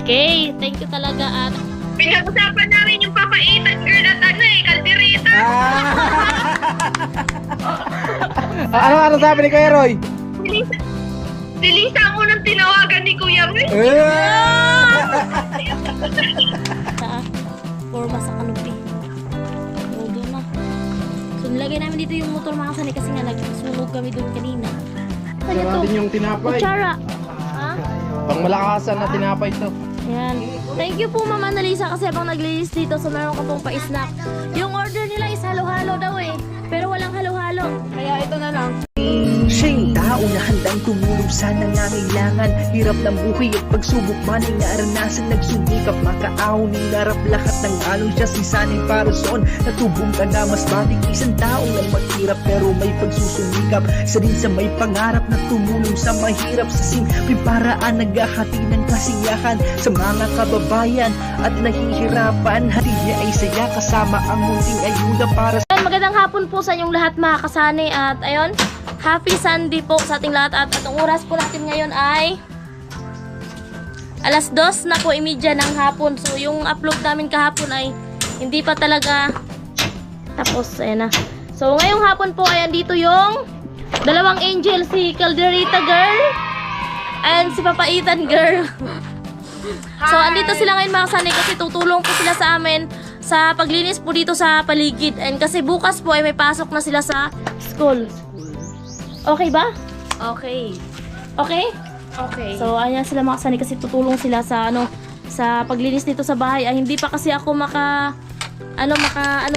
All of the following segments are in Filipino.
Okay, thank you talaga at Pinag-usapan namin yung papaitan girl at kalderita. Ano sabi ni Kuya Roy? Dilisa mo nang tinawagan ni Kuya Roy. sa forma sa kanupi. So, doon na. So, nilagay namin dito yung motor mga kasani kasi nga nagsunog kami doon kanina. Ano Sarap to? din yung tinapay. Kutsara. Ha? Pang malakasan na tinapay to. Ayan. Thank you po Ma'am Annalisa kasi habang naglilis dito so meron ka pong pa-snack. Yung order nila is halo-halo daw eh. Pero walang halo-halo. Kaya ito na lang. Siya yung tao na handang tumulong sa nangangailangan. Hirap ng buhay at pagsubok man ay naranasan. Nagsumikap makaahon, hinarap lahat ng alon. Siya si Sanay Parason, natubong ka na mas batik. Isang tao lang maghirap pero may pagsusumikap. Isa rin sa may pangarap na tumulong sa mahirap. Sa simpleng paraan naghahati ng kasiyahan sa mga kababayan at nahihirapan. Hati niya ay saya kasama ang munting ayuda para sa Magandang hapon po sa inyong lahat mga kasani at ayun, happy Sunday po sa ating lahat at ang oras po natin ngayon ay alas 2 na po imidya ng hapon. So yung upload namin kahapon ay hindi pa talaga tapos. Ayan na. So ngayong hapon po ay andito yung dalawang angel, si Calderita girl and si Papaitan girl. So andito sila ngayon mga kasani kasi tutulong po sila sa amin sa paglinis po dito sa paligid. And kasi bukas po ay may pasok na sila sa school. Okay ba? Okay. Okay? Okay. So ayan sila mga kasani kasi tutulong sila sa sa paglinis dito sa bahay. Ay hindi pa kasi ako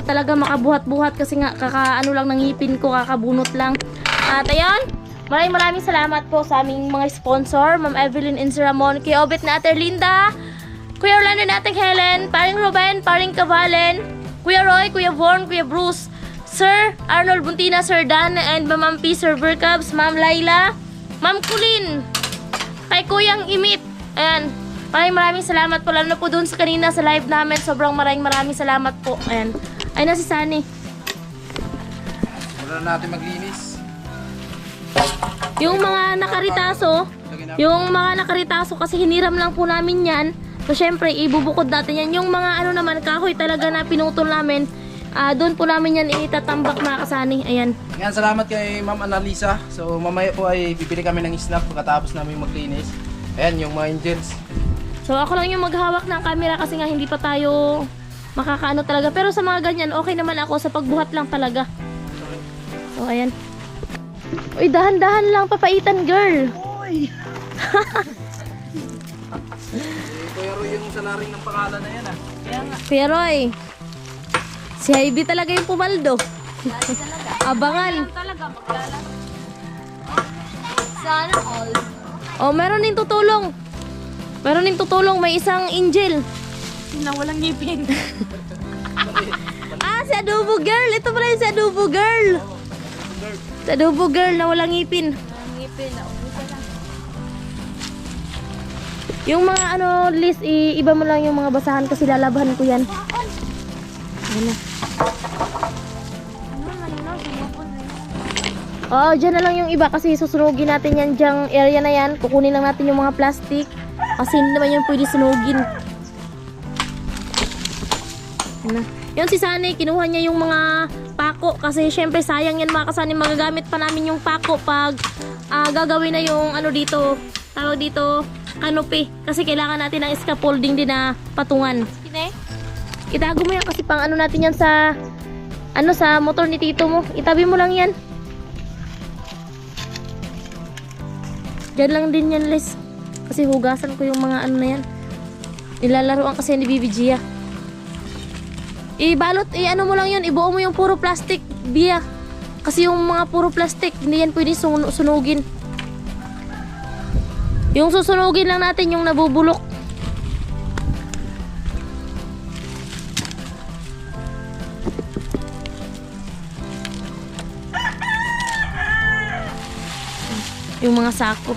talaga makabuhat-buhat kasi nga kakaano lang ng ngipin ko, kakabunot lang. At ayan, maraming salamat po sa aming mga sponsor, Ma'am Evelyn Inseramon, Kuya Obet na Ate Linda, Kuya Orlando nating Helen, Paring Ruben, Paring Cavalen, Kuya Roy, Kuya Vorn, Kuya Bruce, Sir Arnold Buntina, Sir Dan, and Ma'am P. Sir Vercabs, Ma'am Laila, Ma'am Kulin, kay Kuyang Imit. Ayan, maraming salamat po, lalo na po dun sa kanina sa live namin. Sobrang maraming salamat po. Ayan, ayun na si Sunny. Wala na natin maglinis. Yung mga nakaritaso kasi hiniram lang po namin yan. So syempre ibubukod natin yan. Yung mga kahoy talaga na pinutol namin, doon po namin yan itatambak mga kasani. Ayan. Yan, salamat kay Ma'am Annalisa. So mamaya po ay bibili kami ng snack pagkatapos namin maglinis. Ayan yung mga angels. So ako lang yung maghawak ng camera kasi nga hindi pa tayo makakaano talaga. Pero sa mga ganyan okay naman ako, sa pagbuhat lang talaga. So ayan. Uy, dahan-dahan lang Papaitan girl. Uy! Kuya Roy yung salaring ng pangalan na yan Pero si Ivy talaga yung pumaldo. Abangan. Sana all. Oh, meron din tutulong. May isang angel. Na walang ngipin. Si Adobo girl. Ito pala yung si Adobo girl. Si Adobo girl na walang ngipin. Ngipin na ubusan na. Yung mga list, iba mo lang yung mga basahan kasi lalabahan ko yan. Ano? Oo, dyan na lang yung iba kasi susunugin natin yan dyang area na yan. Kukunin lang natin yung mga plastic kasi hindi naman yung pwede sunugin. Ano? Yun si Sunny, kinuha niya yung mga pako kasi syempre sayang yan mga kasani. Magagamit pa namin yung pako pag gagawin na yung dito, tawag dito, canopy. Kasi kailangan natin ng scaffolding din na patungan. Itago mo yan kasi pang natin yan sa sa motor ni tito mo. Itabi mo lang yan. Diyan lang din yan, Les. Kasi hugasan ko yung mga na yan. Nilalaroan kasi ni Bibi Gia. Ibalot, mo lang yun. Ibuo mo yung puro plastic, Bia. Kasi yung mga puro plastic, hindi yan pwede sunugin. Yung susunugin lang natin yung nabubulok. Yung mga sako.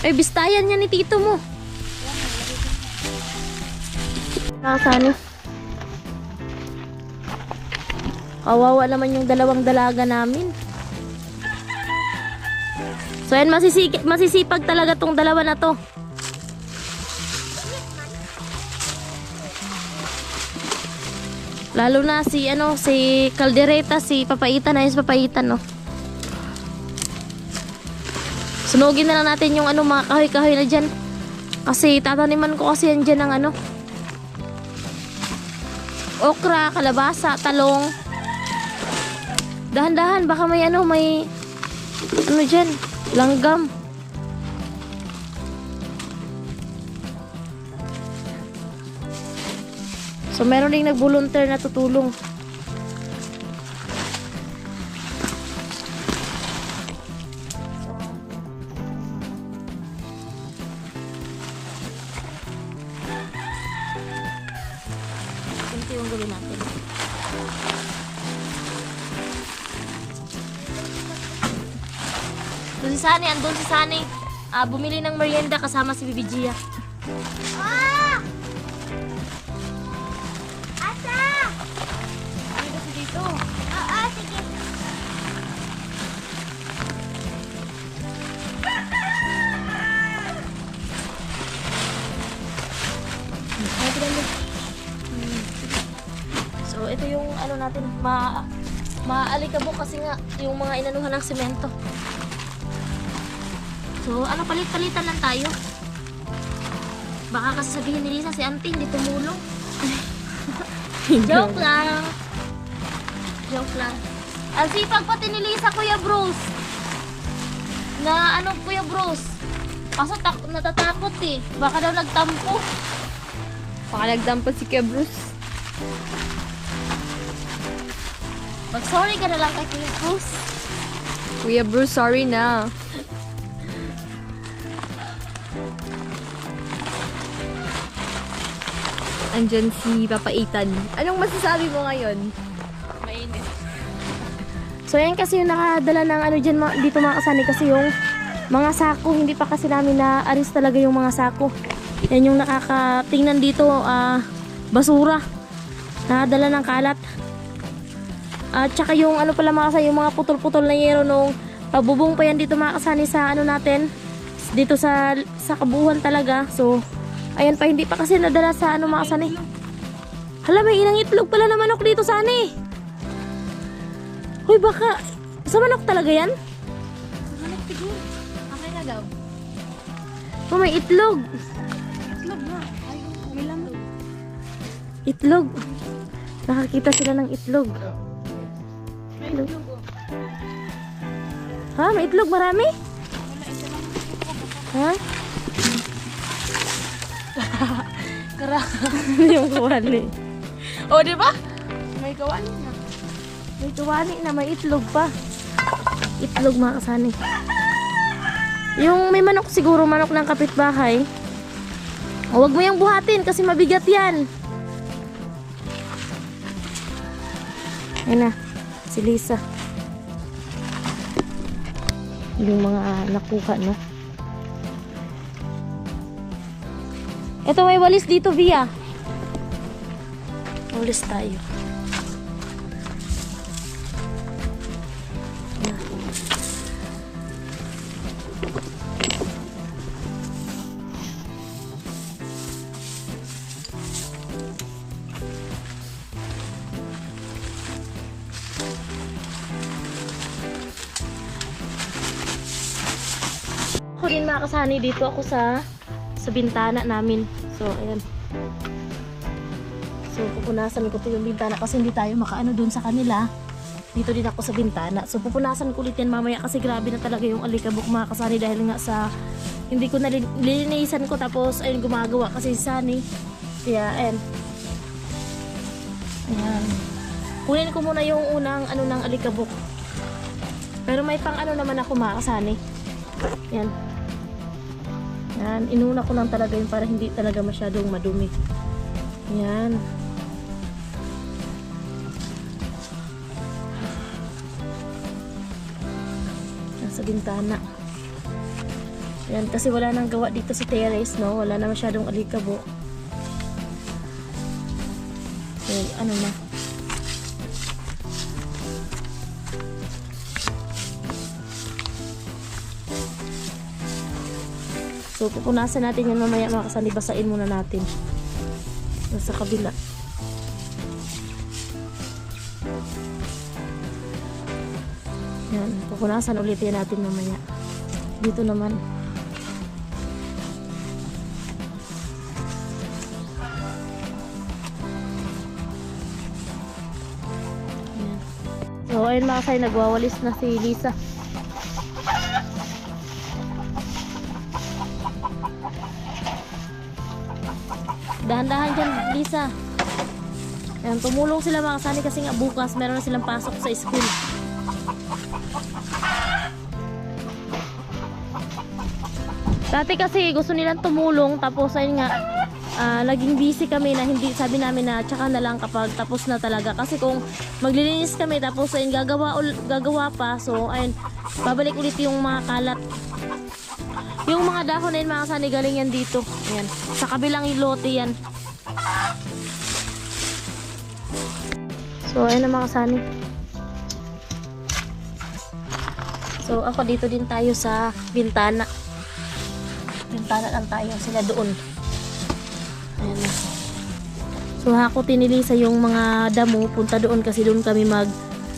Ay, bistayan niya ni tito mo. Nakasano? Kawawa naman yung dalawang dalaga namin. So yan, masisipag talaga tong dalawa na to. Lalo na si Caldereta, si Papaitan, ayos Papaitan, no. Sunugin na lang natin yung mga kahoy-kahoy na dyan. Kasi tataniman ko kasi yan dyan ng okra, kalabasa, talong. Dahan-dahan, baka may dyan, langgam. So meron ding nag-volunteer na tutulong. Ito yung gawin natin. So si Sunny, andun si Sunny. Bumili ng merienda kasama si Bibi Gia. So ito yung natin, maalikabok kasi nga yung mga inanuhan ng semento. So palit-palitan lang tayo. Baka kasi sabihin ni Lisa si auntie hindi tumulong. Joke lang. Joke lang. Ang sipag pati ni Lisa, Kuya Bruce. Kuya Bruce? Kaso natatakot eh. Baka daw nagtampo. Baka nagtampo si Kuya Bruce. Mag-sorry ka na lang kay Kuya Bruce. Kuya Bruce, sorry na. Andyan si Papaitan. Anong masasabi mo ngayon? Mainit. So yan kasi yung nakadala ng dyan dito mga kasani, kasi yung mga sako, hindi pa kasi namin na-aris talaga yung mga sako. Yan yung nakakatingnan dito, basura. Nakadala ng kalat. At saka yung pala mga kasani, yung mga putol-putol na yero nung pabubong pa yan dito mga kasani sa natin. Dito sa kabuuan talaga. So ayan pa, hindi pa kasi nadala sa mga kasani. Hala, may inang itlog pala na manok dito, Sani. Hoy, baka sa manok talaga yan? Manok siguro. Okay na daw. Oh, may itlog. Itlog na. Ay, may lamog. Itlog. Nakakita sila ng itlog. May itlog oh. Ha? May itlog marami? Wala, isa lang. Ha? Kara. Yung kawali. Oh, di ba? May kawali na. May kawali na, may itlog pa. Itlog mga kasani. Yung may manok siguro, manok ng kapitbahay. Huwag mo yung buhatin kasi mabigat yan. Ayan na, si Lisa. Yung mga nakuha, no? Ito, may walis dito, Via. Walis tayo. Ako din mga kasani, dito ako sa bintana namin. So, ayan. So, pupunasan ko to yung bintana kasi hindi tayo makaano dun sa kanila. Dito din ako sa bintana. So, pupunasan ko ulit yan mamaya kasi grabe na talaga yung alikabok mga kasani dahil nga sa hindi ko nalinisan ko tapos ayun gumagawa kasi si Sunny. Kaya, ayan. Ayan. Kunin ko muna yung unang ng alikabok. Pero may pang naman ako mga kasani. Ayan. Yan, inuna ko lang talaga yun para hindi talaga masyadong madumi. Yan. Nasa bintana. Yan, kasi wala nang gawa dito sa terrace, no? Wala na masyadong alikabo. So, na. So, pupunasan natin yan mamaya mga kasani. Basain muna natin. Sa kabila. Yan. Pupunasan ulit yan natin mamaya. Dito naman. Yan. So, ayun mga kasani. Nagwawalis na si Lisa. Dahan-dahan dyan, Lisa. Ayan, tumulong sila mga kasani kasi nga bukas meron na silang pasok sa school. Dati kasi gusto nilang tumulong tapos ayun nga naging busy kami na hindi sabi namin na tsaka na lang kapag tapos na talaga. Kasi kung maglilinis kami tapos ayun gagawa pa, so ayun babalik ulit yung mga kalat. Yung mga dahon na yun mga kasani galing yan dito. Ayan. Sa kabilang lote yan. So ayun na mga kasani. So ako dito din tayo sa bintana. Bintana lang tayo. Sila doon. Ayan na. So ako tinilisa yung mga damo. Punta doon kasi doon kami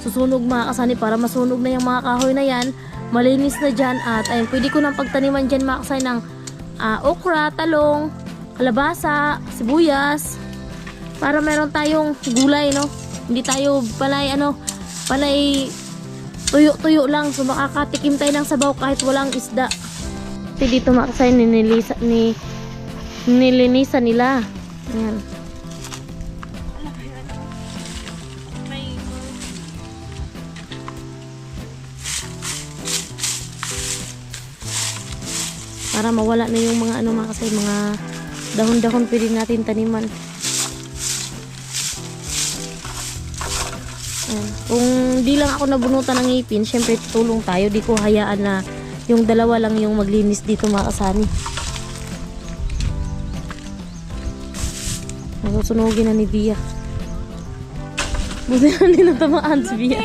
susunog mga kasani para masunog na yung mga kahoy na yan. Malinis na dyan at ayun, pwede ko nang pagtaniman dyan mga kasani ng okra, talong, kalabasa, sibuyas para meron tayong gulay, no? Hindi tayo panay tuyo-tuyo lang, so makakatikim tayo ng sabaw kahit walang isda. Kasi dito mga kasani nilinisan nila. Ayan. Para mawala na yung mga mga kasi mga dahon-dahon pwede natin taniman. Ayan. Kung di lang ako nabunutan ng ngipin, syempre tutulong tayo. Di ko hayaan na yung dalawa lang yung maglinis dito mga kasani. Nasusunogin na ni Bia. Buti na hindi natamaan si Bia.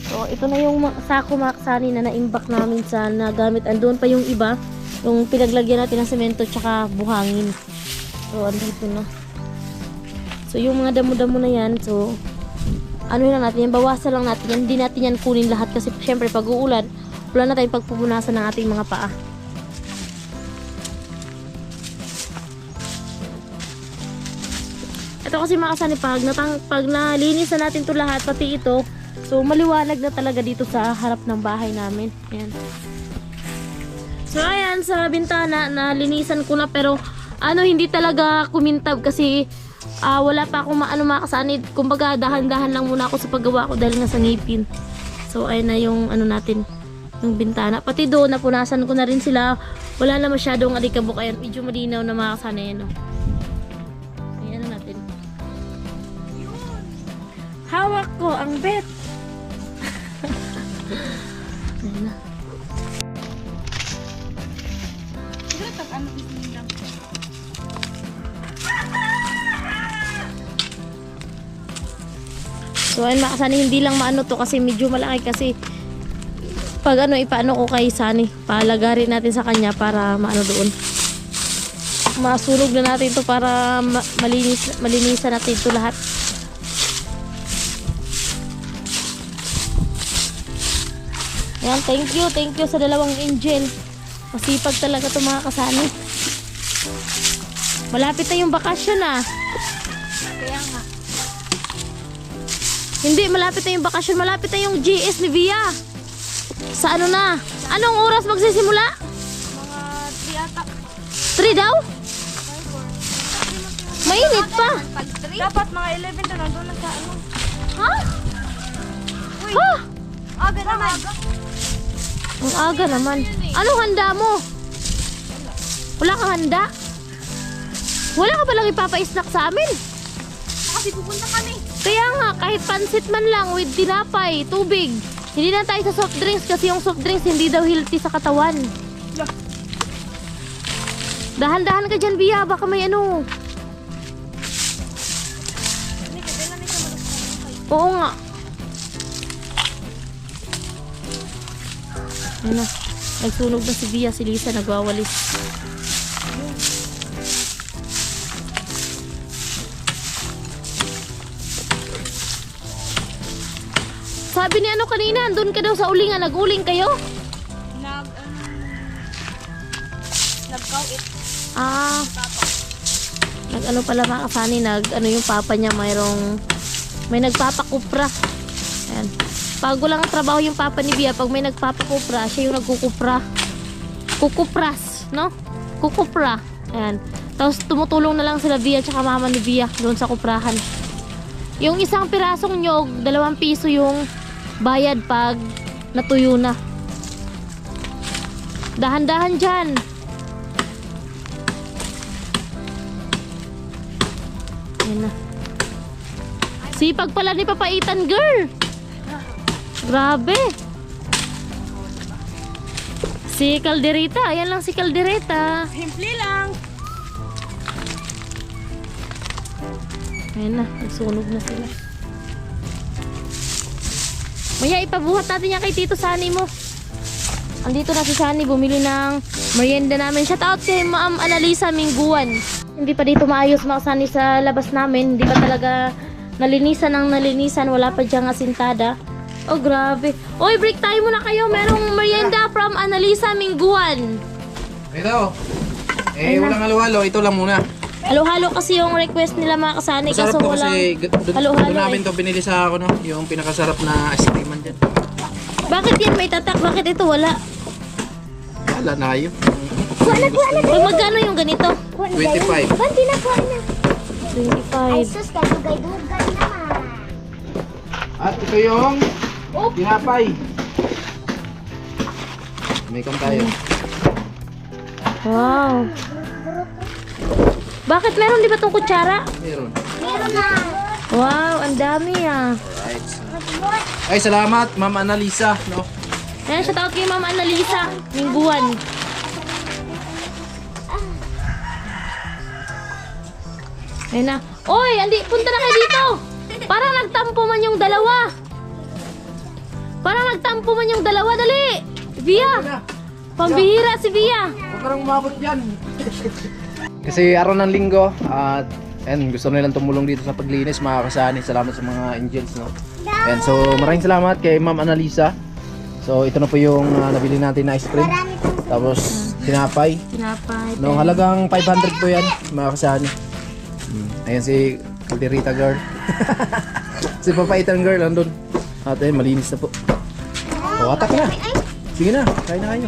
So, ito na yung sako mga kasani na naimbak namin sa nagamit. Andun pa yung iba, yung pinaglagyan natin ng semento tsaka buhangin. So, andito na. So, yung mga damo-damo na yan, so, ano lang natin yan, bawasan lang natin yan. Hindi natin yan kunin lahat kasi syempre pag uulan, wala na tayong pagpupunasan ng ating mga paa. Ito kasi mga kasani, pag nalinis na natin to lahat, pati ito, so, maliwanag na talaga dito sa harap ng bahay namin. Ayan. So, ayan, sa bintana, nalinisan ko na pero, hindi talaga kumintab kasi, wala pa akong makasanid. Kumbaga, dahan-dahan lang muna ako sa paggawa ko dahil nga sa ngipin. So, ayan na yung, natin, yung bintana. Pati doon, napunasan ko na rin sila. Wala na masyadong alikabok. Ayan, medyo malinaw na makasanay, no? Ayan na natin. Hawak ko ang bet. Ayan na. So ayun mga kasani, hindi lang maano to kasi medyo malaki kasi pag ipaano ko kay Sani, palagarin natin sa kanya para maano doon. Masunog na natin to para malinisan natin to lahat. Ayan, thank you sa dalawang angel. Masipag talaga to mga kasani. Malapit na yung bakasyon Kaya nga. Hindi, malapit na yung bakasyon. Malapit na yung GS ni Via. Sa na? Anong oras magsisimula? Mga 3 ata. 3 daw? Mainit pa. Pag 3? Dapat mga 11 na nandun na sa Ha? Uy. Ha? Aga naman. Ang aga naman. Anong handa mo? Wala kang handa? Wala ka palang ipapa-snack sa amin? Kasi pupunta kami. Kaya nga, kahit pansit man lang with tinapay, tubig. Hindi na tayo sa soft drinks kasi yung soft drinks hindi daw healthy sa katawan. Dahan-dahan ka dyan, Bia. Baka may ano. Oo nga. Ano? Nagsunog na si Bia, si Lisa nagwawalis. Sabi ni ano kanina, andun ka daw sa ulingan, nag-uling kayo? Nagkawit. Ah. Nag-ano pala mga kasani, nag-ano yung papa niya, may nagpapakupra. Ayan. Bago lang ang trabaho yung papa ni Bia, pag may nagpapakupra, siya yung nagkukupra. Kukupras, no? Kukupra. Ayan. Tapos tumutulong na lang sila Bia tsaka mama ni Bia doon sa kuprahan. Yung isang pirasong nyog, 2 piso yung bayad pag natuyo na. Dahan-dahan dyan. Ayan na. Sipag pala ni Papaitan, girl. Grabe. Si Calderita. Ayan lang si Calderita. Simple lang. Ayan na. Nagsunog na sila. Maya, ipabuhat natin yan kay Tito Sunny mo. Andito na si Sunny. Bumili ng merienda namin. Shout out kay Ma'am Annalisa Mingguan. Hindi pa dito maayos mga Sunny sa labas namin. Hindi pa talaga nalinisan ng nalinisan. Wala pa diyang asintada. Oh, grabe. Oy, break tayo muna kayo. Merong merienda from Annalisa Mingguan. Ito. Walang halo-halo. Ito lang muna. Halo-halo kasi yung request nila mga kasani. Masarap Kaso to walang kasi halo-halo doon namin eh. to binili sa ako, no? Yung pinakasarap na ice creaman dyan. Bakit yan may tatak? Bakit ito wala? Wala na kayo. Pag magkano yung ganito? 25. 25. Sus, kadugay-dugay naman. At ito yung tinapay. May kam tayo. Wow. Bakit meron di ba tong kutsara? Meron. Meron na. Wow, ang dami ah. Alright. Ay, salamat, Ma'am Annalisa, no? Ayan, shout out kay Ma'am Annalisa Mingguan. Ayan na. Oy, punta na kayo dito. Parang nagtampo man yung dalawa. Dali. Bia. Pambihira si Bia. Huwag ka nang umabot dyan. Kasi araw ng linggo at gusto nilang tumulong dito sa paglinis, mga kasani. Salamat sa mga angels, no? And so maraming salamat kay Ma'am Annalisa. So ito na po yung nabili natin na ice cream. Tapos tinapay. Tinapay. No, halagang 500 po yan, mga kasani. Ayan si Calderita girl. Si Papaitan girl andun. At ayun, malinis na po. O, atak na. Sige na, kain na kayo.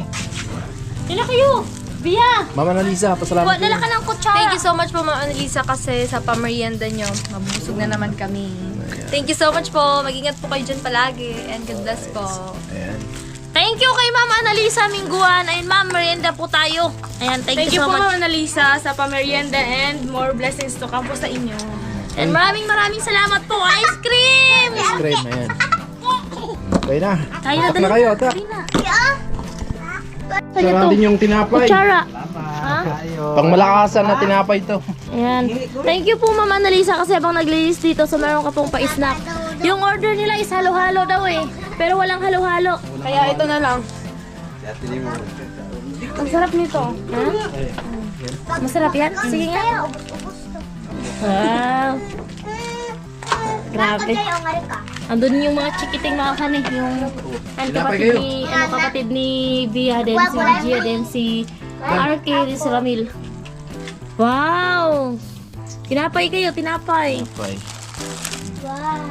Dala kayo. Bia. Ma'am Annalisa, pasalamat Dala ka ng kutsara. Thank you so much po, Ma'am Annalisa, kasi sa pamerienda nyo, mabusog na naman kami. Thank you so much po. Mag-ingat po kayo dyan palagi. And God bless po. Ayan. Thank you kay Ma'am Annalisa Mingguan. Ayun, Ma'am, merienda po tayo. Ayan, thank you so po, much. Ma'am Annalisa, sa pamerienda and more blessings to come po sa inyo. And maraming salamat po. Ice cream! Ice cream, ayan. Okay na. Tayo na, Atak na kayo, atak. Sarang din yung tinapay. Kutsara. Ha? Pangmalakasan na tinapay to. Ayan. Thank you po, Ma'am Annalisa, kasi habang naglilis dito, so meron ka pong pa-snack. Yung order nila is halo-halo daw eh. Pero walang halo-halo. Kaya ito na lang. Ang sarap nito. Ha? Masarap yan? Sige nga. Wow. Grabe. Kayo, ngari ka. Andun yung mga chikiting mga kaneh. Yung kapatid ni Bia din, si Gia din, si Arke, din si Ramil. Wow! Tinapay kayo, tinapay. Okay.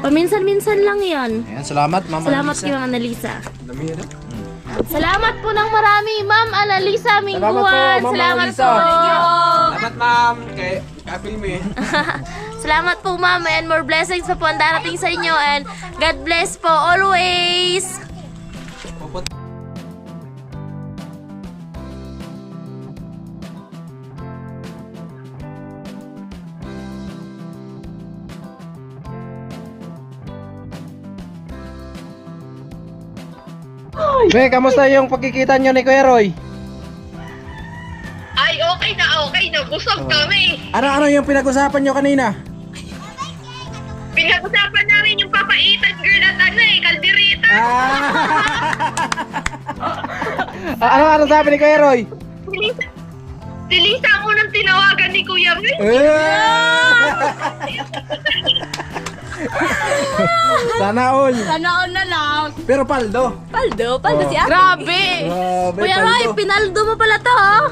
Paminsan-minsan lang yan. Ayan, salamat, Ma'am Salamat Annalisa. kay Ma'am Annalisa. Salamat po ng marami, Ma'am Annalisa Mingguan. Ma'am Annalisa. Salamat ma'am kay Kapilmi. Salamat po, Ma'am, and more blessings pa po ang darating sa inyo, and God bless po always. Be, kamusta yung pagkikita nyo ni Kuya Roy? Ay, okay na. Busog kami. Ano yung pinag-usapan nyo kanina? Pinag-usapan namin yung papaitan girl at Calderita. Ano sabi ni Kuya Roy? Si Lisa ang unang tinawagan ni Kuya Rick. Sana all. Tanaon na lang. Pero paldo. Paldo si ate. Grabe. Grabe, Kuya paldo. Roy, pinaldo mo pala to, oh.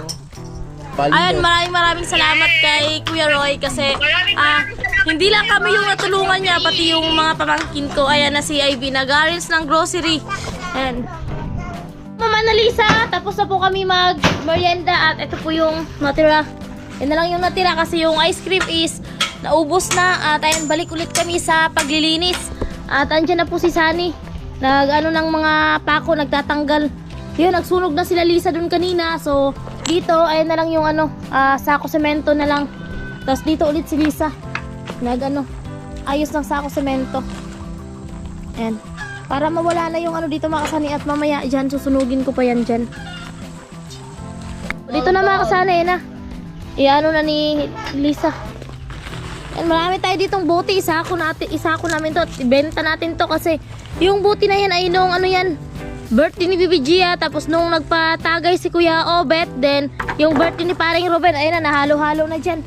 Paldo. Ayun, maraming salamat kay Kuya Roy kasi hindi lang kami yung natulungan niya, pati yung mga pamangkin ko. Ayan na si Ivy, nag-arrange ng grocery. Ayan. Mama Annalisa, tapos na po kami mag-merienda at ito po yung natira. Yan na lang yung natira kasi yung ice cream is naubos na. At ayun, balik ulit kami sa paglilinis. At andyan na po si Sunny. Nag-ano ng mga pako, nagtatanggal. Yun, nagsunog na sila Lisa dun kanina. So, dito, ayun na lang yung sako semento na lang. Tapos dito ulit si Lisa. Ayos ng sako semento. Ayan. Para mawala na yung dito mga kasani at mamaya dyan, susunugin ko pa yan dyan. Dito na mga kasani, na. Iano na ni Lisa. Ayan, marami tayo ditong buti. Isako namin to. Ibenta natin to kasi yung buti na yan ay nung yan, birthday ni Bibi Gia. Tapos nung nagpatagay si Kuya Obet, then yung birthday ni paring Ruben, ayun na, nahalo-halo na dyan.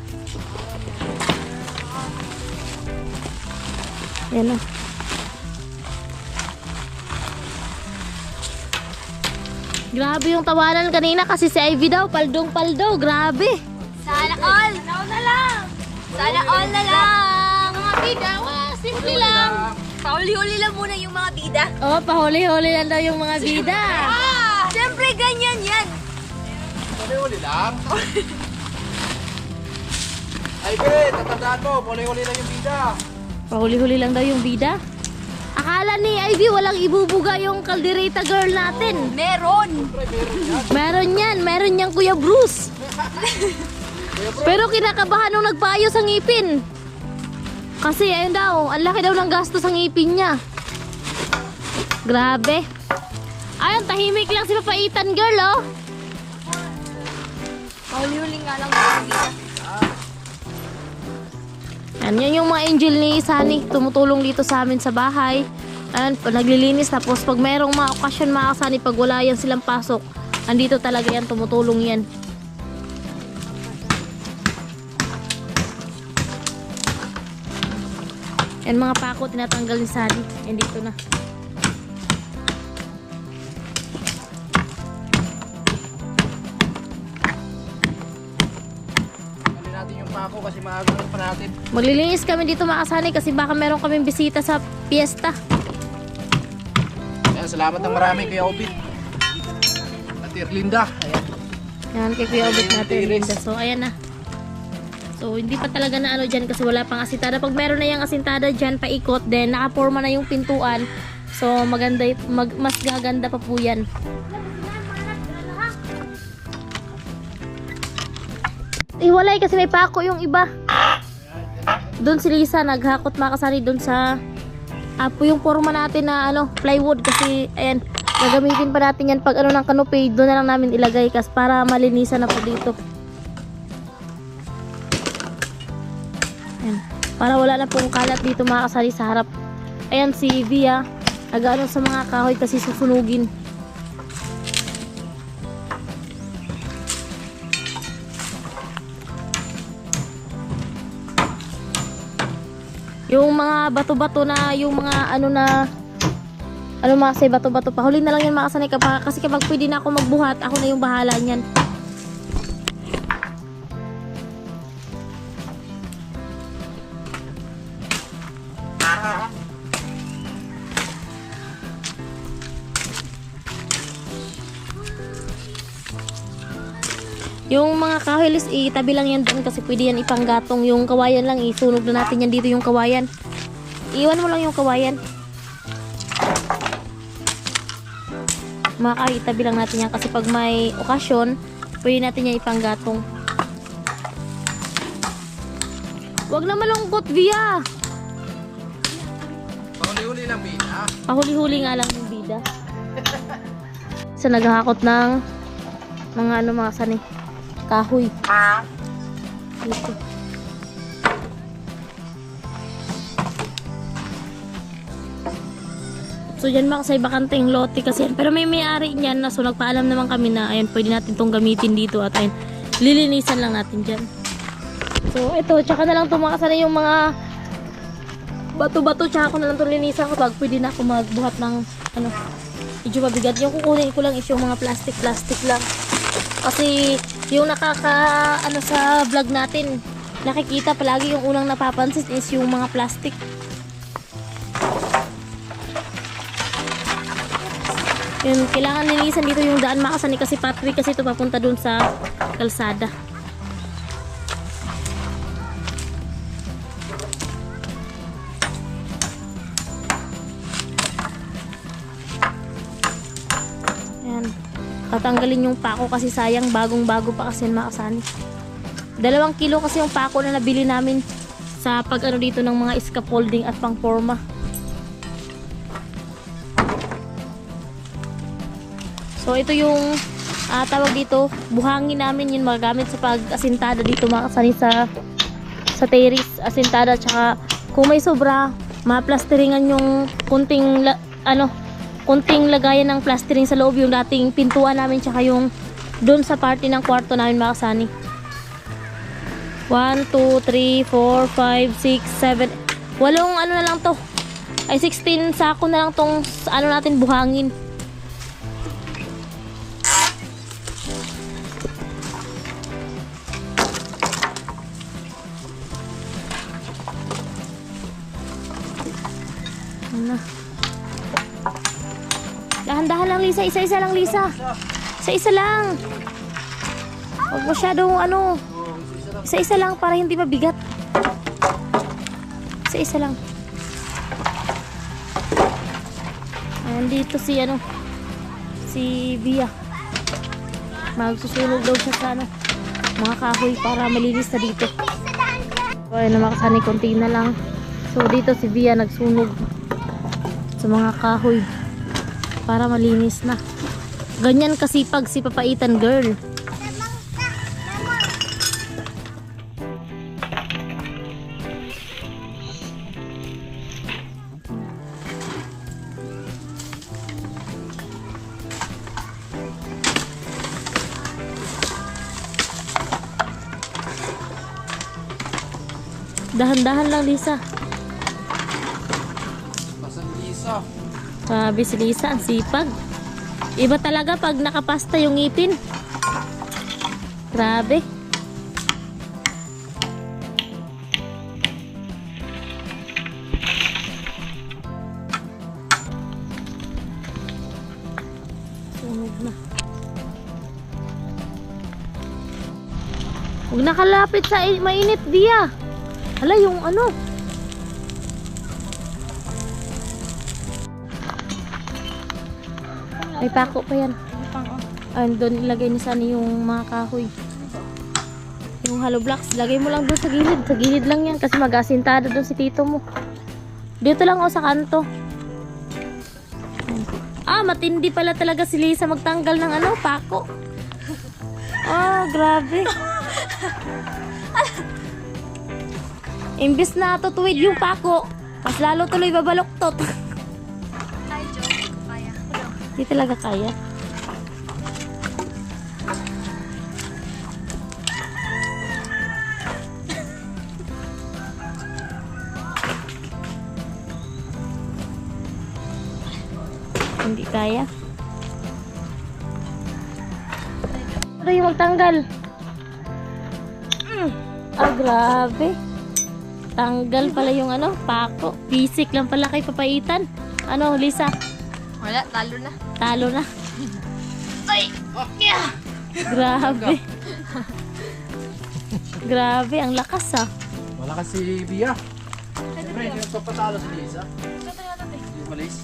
Ayan na. Grabe yung tawanan kanina kasi si Ivy daw, paldong-paldo. Grabe. Sana all. Sana all na lang. Mga bida, simple lang. Pauli-uli lang muna yung mga bida. Oh, pahuli-huli lang daw yung mga bida. Siyempre ganyan yan. Huli-huli lang. Ay, be, tatandaan mo, huli-huli lang yung bida. Pahuli-huli lang daw yung bida. Akala ni Ivy walang ibubuga yung kaldereta girl natin. Meron. Meron yan Kuya Bruce. Pero kinakabahan nung nagpaayos ang ngipin. Kasi ayun daw, ang laki daw ng gastos ang ngipin niya. Grabe. Ayun, tahimik lang si Papaitan girl, oh. Pauli-uli nga lang yung bida. Yan yung mga angel ni Sunny, tumutulong dito sa amin sa bahay. And naglilinis, tapos pag merong mga okasyon mga Sunny, pag wala yan silang pasok, andito talaga yan, tumutulong yan. Yan mga pako, tinatanggal ni Sunny. Yan dito na. Ako kasi maaga pa natin. Maglilinis kami dito mga Sunny kasi baka meron kaming bisita sa piyesta. Ayan, salamat ng marami Kuya Obit. At Irlinda. Ayan. Yan kay Kuya Obit natin. So ayan na. So hindi pa talaga na dyan kasi wala pang asintada. Pag meron na yung asintada dyan paikot, then nakaporma na yung pintuan. So maganda, mas gaganda pa po yan. Iwalay kasi may pako yung iba. Doon si Lisa naghakot mga kasari doon sa yung forma natin na plywood kasi ayan, gagamitin pa natin yan pag ng canopy, doon na lang namin ilagay kasi para malinisan na po dito. Ayan, para wala na pong kalat dito mga kasari sa harap. Ayan si Via, nag-ano sa mga kahoy kasi susunugin. Yung mga bato-bato na, yung mga bato-bato, pahuli na lang yan mga kasanay kasi kapag pwede na ako magbuhat, ako na yung bahala niyan. Yung mga kahoy, itabi lang yan doon kasi pwede yan ipanggatong. Yung kawayan lang, isunog na natin yan dito yung kawayan. Iwan mo lang yung kawayan. Mga kahoy, itabi lang natin yan kasi pag may okasyon, pwede natin yan ipanggatong. Huwag na malungkot, Via. Pahuli-huli lang bida. Pahuli-huli nga lang yung bida. Sa naghahakot ng mga mga sani. Kahoy. Dito. So yan mga kasay, bakante yung lote kasi yan. Pero may may-ari niyan na, so nagpaalam naman kami na ayun, pwede natin tong gamitin dito at ayun, lilinisan lang natin dyan. So ito, tsaka na lang tumakas na yung mga bato-bato, tsaka ko na lang itong linisan kapag pwede na ako magbuhat ng ano, medyo mabigat. Yung kukunin ko lang is yung mga plastic lang. Kasi yung ano sa vlog natin, nakikita palagi yung unang napapansin is yung mga plastic. Yun, kailangan linisan dito yung daan makasani kasi pathway kasi ito papunta dun sa kalsada. Ayan. Tatanggalin yung pako kasi sayang, bagong-bago pa kasi makasani. 2 kilo kasi yung pako na nabili namin sa pag ano dito ng mga scaffolding at pang forma. So ito yung tawag dito, buhangin namin yun magagamit sa pag-asintada dito makasani sa terrace, asintada, tsaka kung may sobra, maplasteringan yung kunting lagayan ng plastering sa loob, yung dating pintuan namin, tsaka yung doon sa party ng kwarto namin makasani. 1, 2, 3, 4, 5, 6, 7 walong ano na lang to, ay 16 sako na lang tong ano natin buhangin. Dahan-dahan lang Lisa, isa-isa lang Lisa. Isa-isa lang. Huwag masyadong ano. Isa-isa lang para hindi mabigat. Isa-isa lang. Nandito si ano, si Bia. Magsusunog daw siya sa ano, mga kahoy para malinis na dito. So ayun na makasani, konti na lang. So dito si Bia nagsunog sa mga kahoy para malinis na. Ganyan kasipag si Papaitan girl. Dahan-dahan lang Lisa. Pasan Lisa. Grabe si Lisa, ang sipag. Iba talaga pag nakapasta yung ngipin. Grabe. Sunog na. Huwag nakalapit sa mainit, Dia. Hala, yung ano. May pako pa yan. Doon ilagay niya sana yung mga kahoy. Yung hollow blocks, lagay mo lang doon sa gilid. Sa gilid lang yan kasi mag-asintada doon si tito mo. Dito lang o sa kanto. Matindi pala talaga si Lisa magtanggal ng ano, pako. Grabe. Imbis na tutuwid yung pako, mas lalo tuloy babaloktot. Ay, joke. Kaya. Hindi talaga kaya. Hindi kaya. Ano yung magtanggal? Grabe. Tanggal pala yung ano, pako. Basic lang pala kay Papaitan. Ano, Lisa? Wala, talo na. Talo na. Ay! Yeah! Grabe. Grabe, ang lakas Wala kasi Bia. Siyempre, hindi magpapatalo si Lisa. Hindi malis.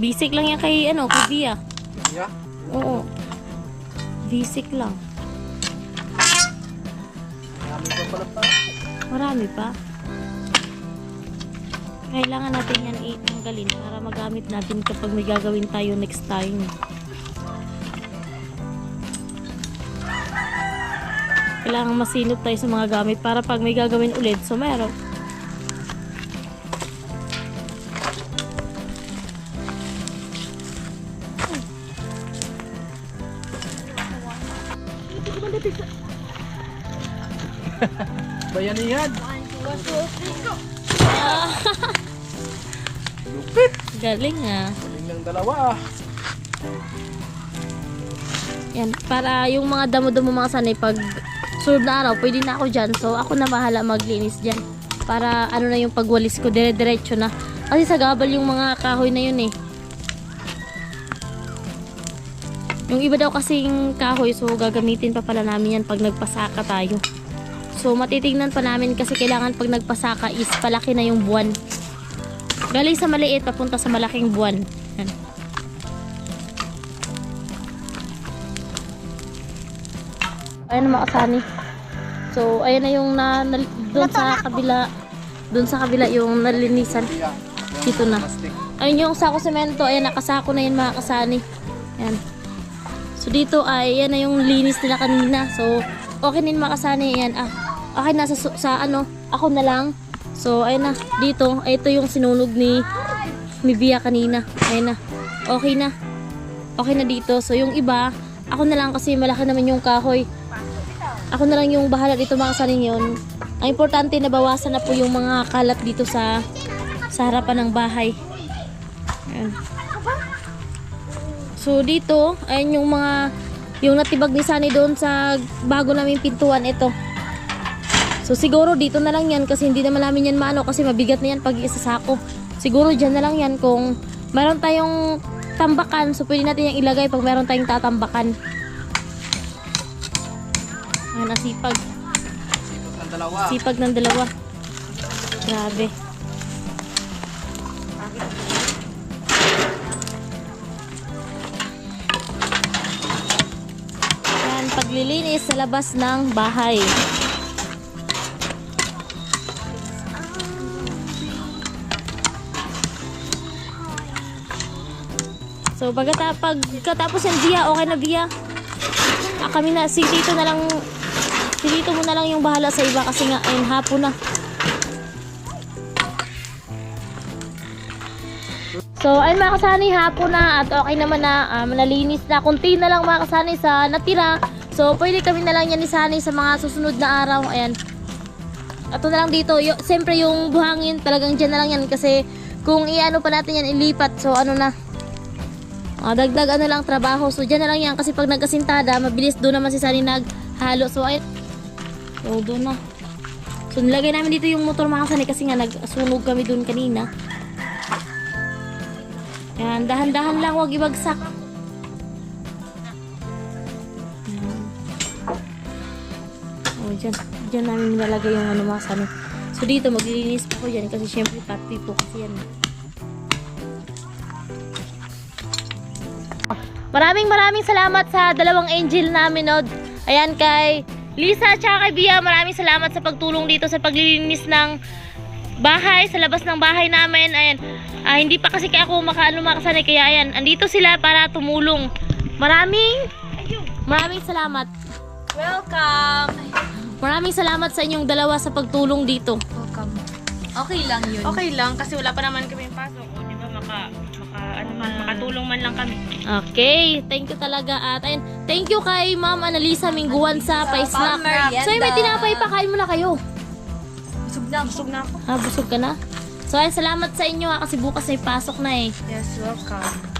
Basic lang yan kay ano, kay Bia. Bia? Oo. Basic lang. Marami pa pala pa. Marami pa. Kailangan natin yan itanggalin para magamit natin kapag may gagawin tayo next time. Kailangan masinop tayo sa mga gamit para pag may gagawin ulit, so meron. Bayanihan. Galing ah. Galing ng dalawa. Yan, para yung mga damo-damo mga sanay pag sunod na araw, pwede na ako dyan. So, ako na bahala maglinis dyan. Para ano na yung pagwalis ko, dire-diretso na. Kasi sa gabal yung mga kahoy na yun eh. Yung iba daw kasing kahoy, so gagamitin pa pala namin yan pag nagpasaka tayo. So, matitignan pa namin kasi kailangan pag nagpasaka is palaki na yung buwan. Galing sa maliit, papunta sa malaking buwan. Yan. Ayan na mga kasani. So, ayan na yung doon sa kabila yung nalinisan. Dito na. Ayun yung sako semento. Ayan, nakasako na yun mga kasani. Ayan. So, dito ay ayan na yung linis nila kanina. So, okay na yun mga kasani. Ayan. Okay na sa ano, ako na lang. So, ayun na. Dito, ito yung sinunog ni Bia kanina. Ayan na. Okay na. Okay na dito. So, yung iba, ako na lang kasi malaki naman yung kahoy. Ako na lang yung bahala dito mga kasani yun. Ang importante na bawasan na po yung mga kalat dito sa harapan ng bahay. Ayan. So dito, ayan yung natibag ni Sunny doon sa bago namin pintuan ito. So siguro dito na lang yan kasi hindi naman namin yan maano kasi mabigat na yan pag isasako. Siguro dyan na lang yan kung meron tayong tambakan. So pwede natin yung ilagay pag meron tayong tatambakan. Ayan, nasipag. Sipag ng dalawa. Sipag ng dalawa. Grabe. Yan, paglilinis sa labas ng bahay. So, pagkatapos yan, Bia, okay na, Bia. Kami na, si Tito mo na lang yung bahala sa iba kasi nga, ayun, hapon na. So, ayun mga kasani, hapon na at okay naman na, nalinis na. Kunti na lang mga kasani sa natira. So, pwede kami na lang yan ni Sunny sa mga susunod na araw. Ayan. Ito na lang dito. Siyempre yung buhangin, talagang dyan na lang yan kasi kung iano pa natin yan, ilipat. So, ano na. Dagdag ano lang trabaho. So, dyan na lang yan kasi pag nagkasintada, mabilis doon naman si Sunny naghalo. So, ayun. So, doon na. So, nilagay namin dito yung motor mga kasani kasi nga nagsunog kami doon kanina. Ayan, dahan-dahan lang, huwag ibagsak. Ayan. O, dyan namin nilalagay yung ano mga kasani. So, dito maglilinis po ko dyan kasi syempre pati po kasi yan. Maraming salamat sa dalawang angel namin, no? Ayan, kay Lisa at kay Bia, maraming salamat sa pagtulong dito sa paglilinis ng bahay, sa labas ng bahay namin. Ayan, hindi pa kasi kaya ako makasanay, kaya ayan, andito sila para tumulong. Maraming salamat. Welcome! Maraming salamat sa inyong dalawa sa pagtulong dito. Welcome. Okay lang yun. Okay lang, kasi wala pa naman kami pasok. O, di ba, makatulong man lang kami. Okay, thank you talaga. At ayun, thank you kay Ma'am Annalisa Mingguan sa pa-snack. Merienda. So, may tinapay pa, kain muna kayo. Busog na ako. Busog ka na? So, ayun, salamat sa inyo kasi bukas may pasok na eh. Yes, welcome.